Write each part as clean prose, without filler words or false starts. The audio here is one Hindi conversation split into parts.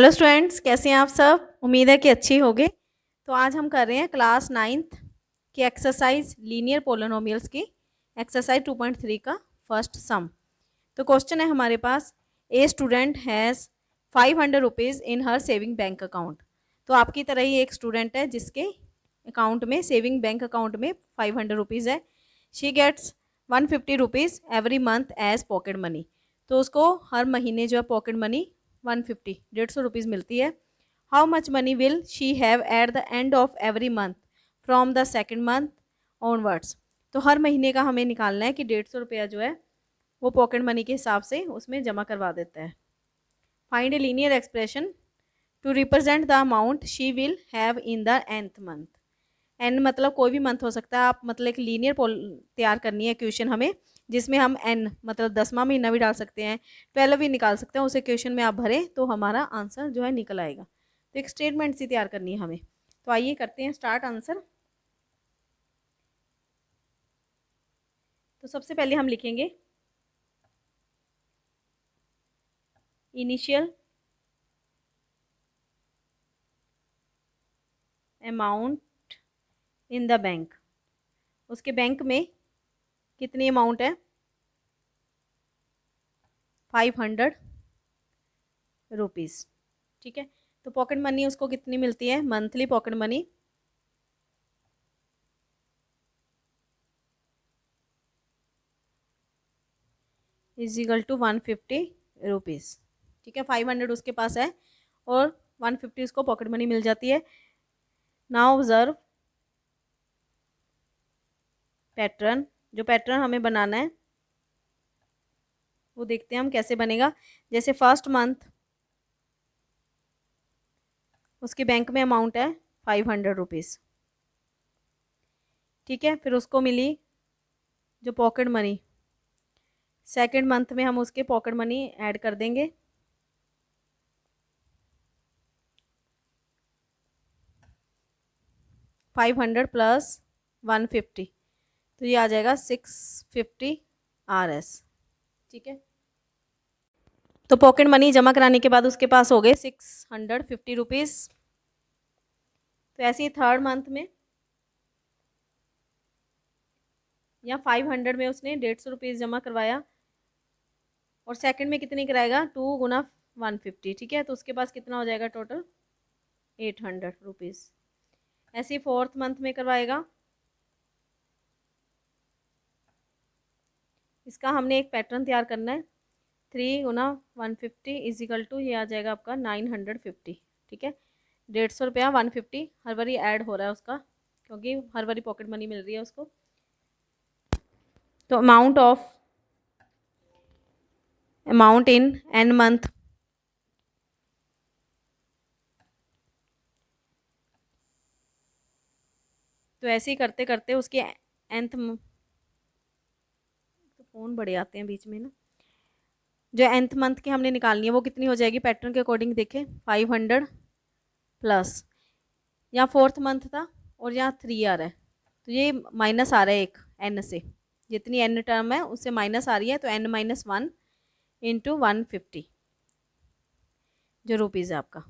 हेलो स्टूडेंट्स, कैसे हैं आप सब। उम्मीद है कि अच्छी होंगे। तो आज हम कर रहे हैं क्लास 9th की एक्सरसाइज लीनियर पोलिनोमियल्स की एक्सरसाइज 2.3 का फर्स्ट सम। तो क्वेश्चन है हमारे पास, a student has 500 rupees in her saving bank account. तो आपकी तरह ही एक स्टूडेंट है जिसके अकाउंट में, सेविंग बैंक अकाउंट में 500 रुपीज़ है। She gets 150 rupees every month as pocket money. तो उसको हर महीने जो है पॉकेट मनी 150 150 रुपीज़ मिलती है। How much money will she have at the end of every month from the second month onwards. तो हर महीने का हमें निकालना है कि 150 रुपया जो है वो पॉकेट मनी के हिसाब से उसमें जमा करवा देता है। Find a linear expression to represent the amount she will have in the nth month. N मतलब कोई भी मंथ हो सकता है। आप मतलब एक लीनियर पोल तैयार करनी है क्वेश्चन हमें, जिसमें हम एन मतलब 10वां महीना भी डाल सकते हैं, 12 भी निकाल सकते हैं। उसे क्वेश्चन में आप भरें तो हमारा आंसर जो है निकल आएगा। तो एक स्टेटमेंट सी तैयार करनी है हमें। तो आइए करते हैं स्टार्ट आंसर। तो सबसे पहले हम लिखेंगे initial amount in the bank. उसके बैंक में कितनी अमाउंट है? 500 रुपीज़। ठीक है। तो पॉकेट मनी उसको कितनी मिलती है? Monthly pocket money is equal to 150 rupees. ठीक है, 500 उसके पास है और 150 उसको पॉकेट मनी मिल जाती है। Now observe pattern. जो पैटर्न हमें बनाना है वो देखते हैं हम कैसे बनेगा। जैसे फर्स्ट मंथ उसके बैंक में अमाउंट है 500 रुपीज़। ठीक है, फिर उसको मिली जो पॉकेट मनी, सेकेंड मंथ में हम उसके पॉकेट मनी ऐड कर देंगे। $500 प्लस 150, तो ये आ जाएगा 650 RS। ठीक है, तो पॉकेट मनी जमा कराने के बाद उसके पास हो गए 650 रुपीज़। तो ऐसे ही थर्ड मंथ में या 500 में उसने 150 रुपीज़ जमा करवाया और सेकंड में कितनी कराएगा? 2 गुना 150। ठीक है, तो उसके पास कितना हो जाएगा टोटल? 800 रुपीज़। ऐसे ही फोर्थ मंथ में करवाएगा। इसका हमने एक पैटर्न तैयार करना है। 3 गुना 150 इज इक्वल टू, ये आ जाएगा आपका 950। ठीक है, 150 रुपया 150 हर बारी ऐड हो रहा है उसका, क्योंकि हर बारी पॉकेट मनी मिल रही है उसको। तो अमाउंट इन एन मंथ, तो ऐसे ही करते करते उसके एंथ, तो फ़ोन बड़े आते हैं बीच में ना। जो एंथ मंथ की हमने निकालनी है वो कितनी हो जाएगी पैटर्न के अकॉर्डिंग? देखें, 500 प्लस, यहाँ फोर्थ मंथ था और यहाँ 3 आ रहा है, तो ये माइनस आ रहा है एक एन से। जितनी एन टर्म है उससे माइनस आ रही है, तो n-1 इंटू 150 जो रुपीज़ है आपका।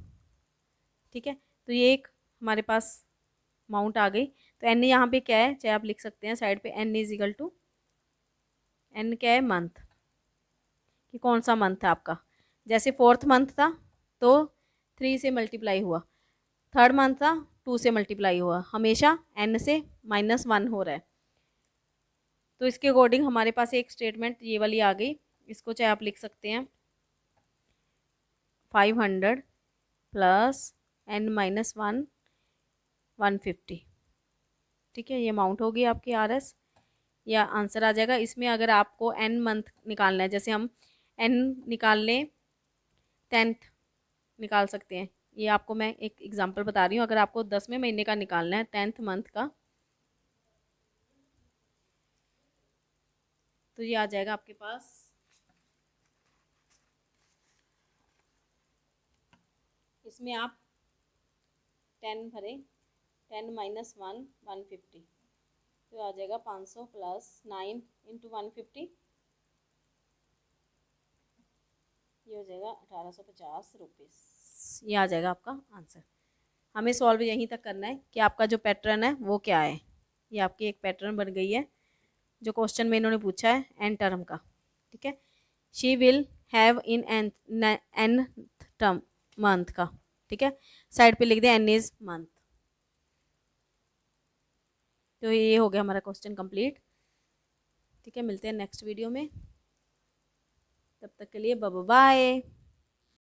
ठीक है, तो ये एक हमारे पास अमाउंट आ गई। तो एन यहाँ पे क्या है, चाहे आप लिख सकते हैं साइड पे, n is equal to, n क्या है? मंथ, कि कौन सा मंथ है आपका। जैसे फोर्थ मंथ था तो 3 से मल्टीप्लाई हुआ, थर्ड मंथ था 2 से मल्टीप्लाई हुआ, हमेशा एन से -1 हो रहा है। तो इसके अकॉर्डिंग हमारे पास एक स्टेटमेंट ये वाली आ गई। इसको चाहे आप लिख सकते हैं 500 प्लस n-1 150। ठीक है, ये अमाउंट होगी आपकी RS, या आंसर आ जाएगा। इसमें अगर आपको n मंथ निकालना है, जैसे हम n निकाल लें 10th निकाल सकते हैं। ये आपको मैं एक एग्जांपल बता रही हूँ। अगर आपको 10वें महीने का निकालना है 10th मंथ का, तो ये आ जाएगा आपके पास, इसमें आप 10 भरें, 10-1 150, तो आ जाएगा 500 प्लस 9 इंटू 150, ये हो जाएगा 1850 रुपीज़। बस ये आ जाएगा आपका आंसर। हमें सॉल्व यहीं तक करना है कि आपका जो पैटर्न है वो क्या है। ये आपकी एक पैटर्न बन गई है जो क्वेश्चन में इन्होंने पूछा है एन टर्म का, ठीक है। She will have in an term month का, ठीक है। साइड पे लिख दे एन इज मंथ। तो ये हो गया हमारा क्वेश्चन कंप्लीट, ठीक है। मिलते हैं नेक्स्ट वीडियो में, तब तक के लिए बाय बाय।